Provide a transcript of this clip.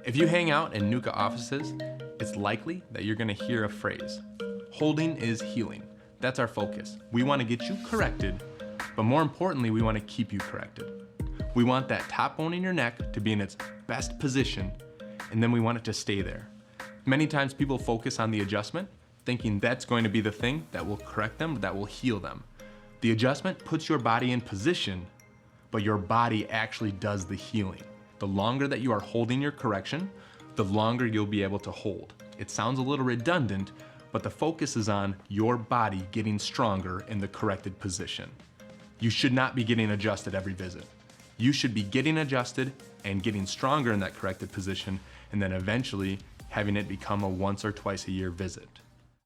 If you hang out in NUCCA offices, it's likely that you're gonna hear a phrase. Holding is healing. That's our focus. We wanna get you corrected, but more importantly, we wanna keep you corrected. We want that top bone in your neck to be in its best position, and then we want it to stay there. Many times people focus on the adjustment, thinking that's going to be the thing that will correct them, that will heal them. The adjustment puts your body in position, but your body actually does the healing. The longer that you are holding your correction, the longer you'll be able to hold. It sounds a little redundant, but the focus is on your body getting stronger in the corrected position. You should not be getting adjusted every visit. You should be getting adjusted and getting stronger in that corrected position, and then eventually having it become a once or twice a year visit.